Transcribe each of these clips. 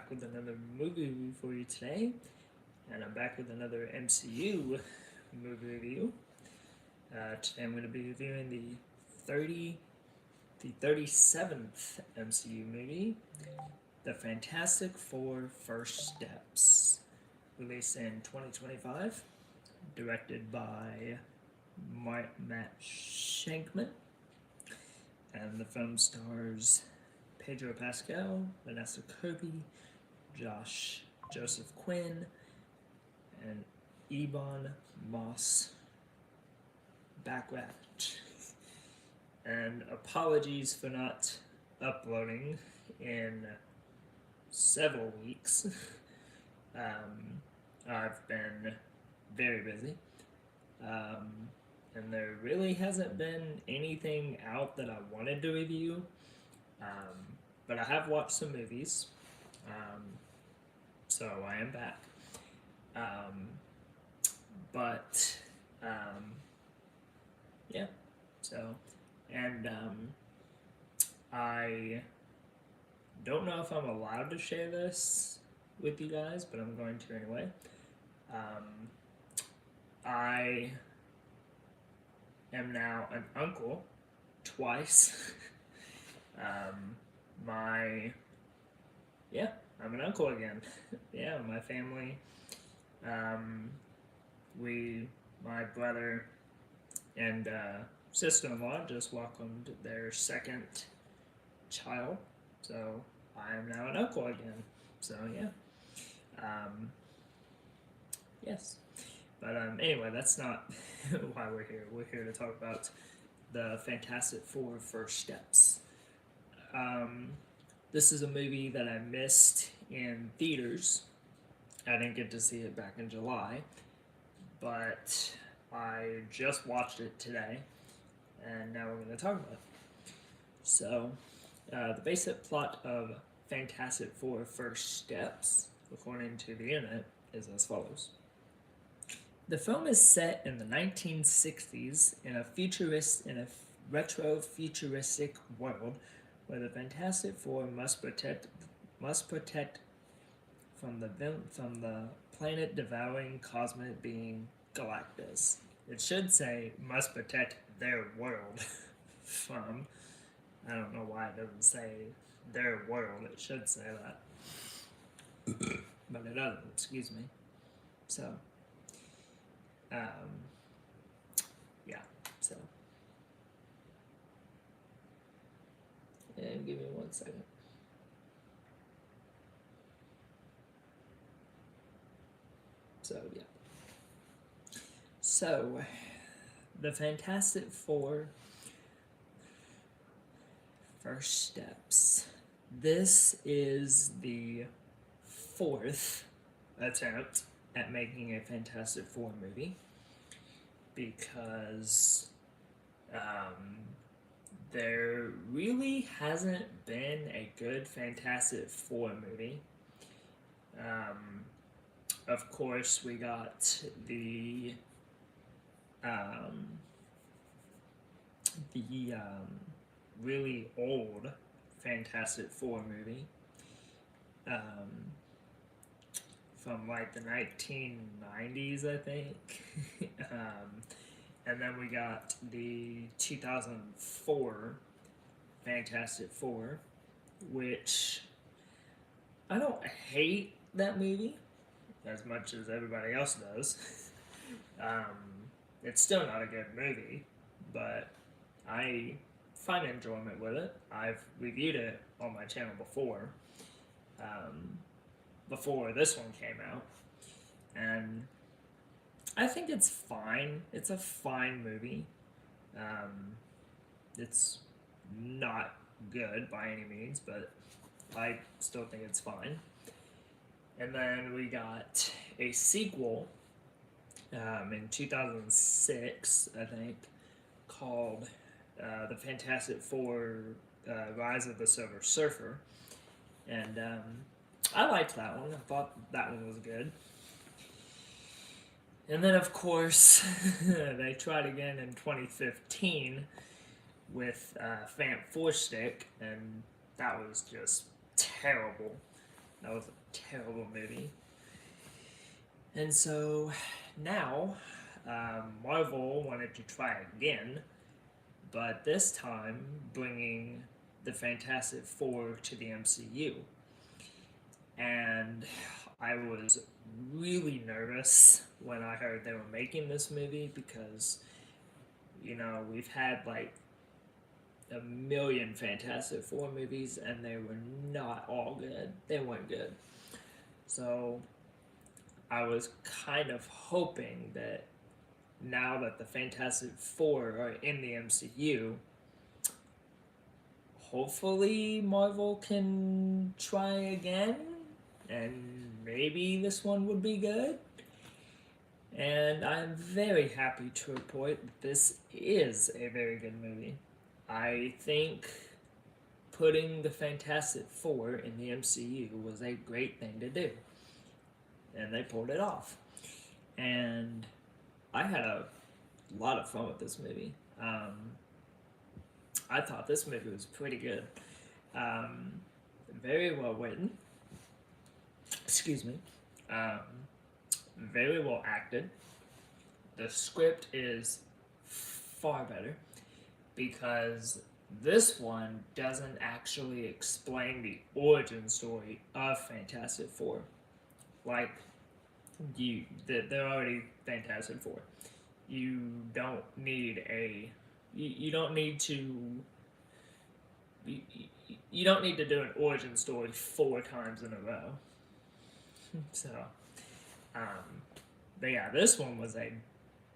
back with another movie review for you today, and I'm back with another MCU movie review. Today I'm going to be reviewing the 37th MCU movie, The Fantastic Four: First Steps, released in 2025, directed by Matt Shankman, and the film stars Pedro Pascal, Vanessa Kirby, Joseph Quinn, and Ebon Moss Backraft. And apologies for not uploading in several weeks. I've been very busy. And there really hasn't been anything out that I wanted to review. But I have watched some movies. So I am back. But yeah, so and I don't know if I'm allowed to share this with you guys, but I'm going to anyway. I am now an uncle twice. I'm an uncle again. Yeah, my family. My brother and sister-in-law just welcomed their second child, so I am now an uncle again. So yeah, yes. But anyway, that's not why we're here. We're here to talk about the Fantastic Four: First Steps. This is a movie that I missed in theaters. I didn't get to see it back in July, but I just watched it today, and now we're going to talk about it. So, the basic plot of Fantastic Four: First Steps, according to the internet, is as follows. The film is set in the 1960s in a retro-futuristic world where the Fantastic Four must protect from the planet-devouring cosmic being Galactus. It should say must protect their world from. I don't know why it doesn't say their world. It should say that, but it doesn't. Excuse me. So, yeah. So, and give me 1 second. So yeah. So, the Fantastic Four: First Steps. This is the fourth attempt at making a Fantastic Four movie because there really hasn't been a good Fantastic Four movie. Of course, we got the really old Fantastic Four movie from like the 1990s, I think. And then we got the 2004 Fantastic Four, which I don't hate that movie as much as everybody else does. It's still not a good movie, but I find enjoyment with it. I've reviewed it on my channel before this one came out, and I think it's fine. It's a fine movie. It's not good by any means, but I still think it's fine. And then we got a sequel in 2006, I think, called The Fantastic Four: Rise of the Silver Surfer. And I liked that one. I thought that one was good. And then, of course, they tried again in 2015 with Fant Four Stick, and that was just terrible. That was a terrible movie. And so now, Marvel wanted to try again, but this time bringing the Fantastic Four to the MCU. And I was really nervous when I heard they were making this movie because, we've had like a million Fantastic Four movies and they were not all good. They weren't good. So I was kind of hoping that now that the Fantastic Four are in the MCU, hopefully Marvel can try again and maybe this one would be good. And I'm very happy to report that this is a very good movie. I think putting the Fantastic Four in the MCU was a great thing to do. And they pulled it off. And I had a lot of fun with this movie. I thought this movie was pretty good. Um, Very well written. Excuse me. Um, Very well acted. The script is far better because this one doesn't actually explain the origin story of Fantastic Four. Like, they're already Fantastic Four. You don't need a, you don't need to, you, you don't need to do an origin story 4 times in a row. So, um, but yeah, this one was a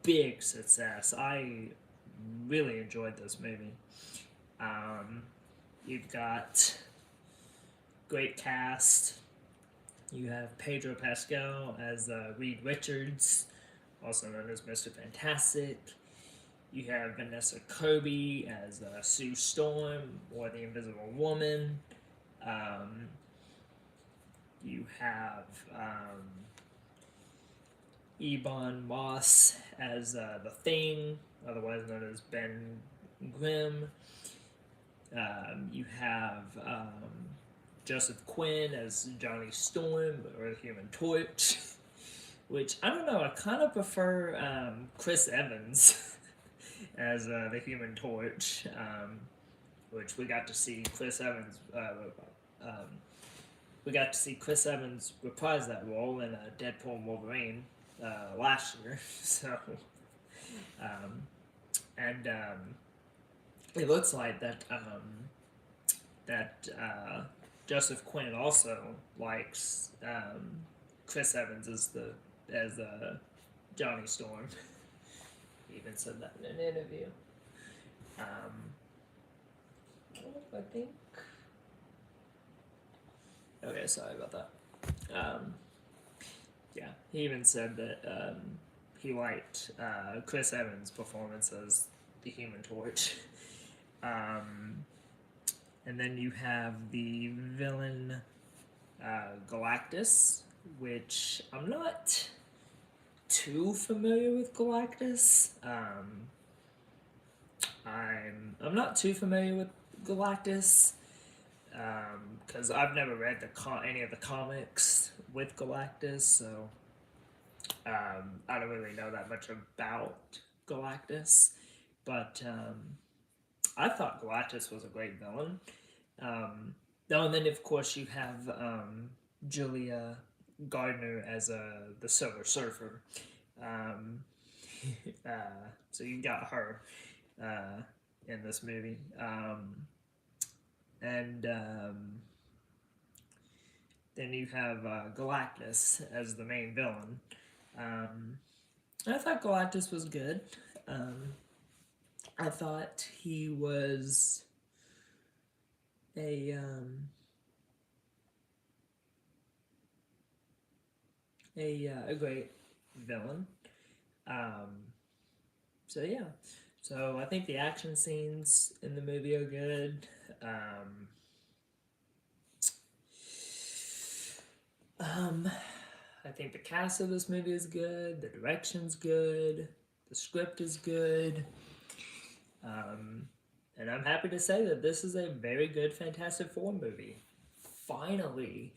big success. I really enjoyed this movie. Um, you've got great cast. You have Pedro Pascal as Reed Richards, also known as Mr. Fantastic. You have Vanessa Kirby as Sue Storm or the Invisible Woman. Um, you have Ebon Moss as the Thing, otherwise known as Ben Grimm. You have Joseph Quinn as Johnny Storm or the Human Torch, which I don't know. I kind of prefer Chris Evans as the Human Torch, which we got to see Chris Evans. We got to see Chris Evans reprise that role in Deadpool and Wolverine last year. So, and it looks like that Joseph Quinn also likes Chris Evans as Johnny Storm. He even said that in an interview. I think. Okay, sorry about that. Yeah, he even said that he liked Chris Evans' performance as the Human Torch. And then you have the villain Galactus, which I'm not too familiar with Galactus. I'm not too familiar with Galactus because I've never read any of the comics with Galactus, so I don't really know that much about Galactus. But I thought Galactus was a great villain. And then of course you have Julia Gardner as the Silver Surfer. So you got her in this movie, and then you have Galactus as the main villain. I thought Galactus was good. I thought he was a great villain. So yeah, so I think the action scenes in the movie are good. I think the cast of this movie is good. The direction's good. The script is good. And I'm happy to say that this is a very good Fantastic Four movie. Finally.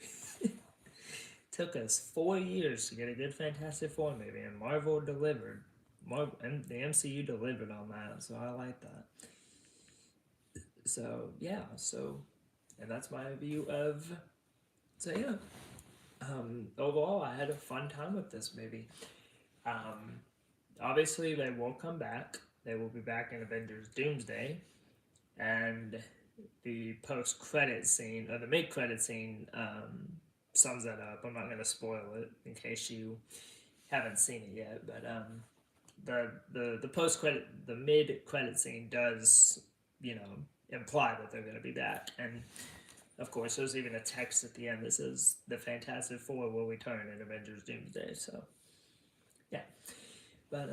took us 4 years to get a good Fantastic Four movie, and Marvel delivered. And the MCU delivered on that, so I like that. So yeah, and that's my view of. So yeah, overall, I had a fun time with this movie. Um, Obviously, they will come back. They will be back in Avengers Doomsday, and the post-credit scene or the mid-credit scene sums that up. I'm not going to spoil it in case you haven't seen it yet, but the post-credit, the mid-credit scene does, imply that they're going to be back, and of course, there's even a text at the end that says the Fantastic Four will return in Avengers Doomsday. So, yeah, but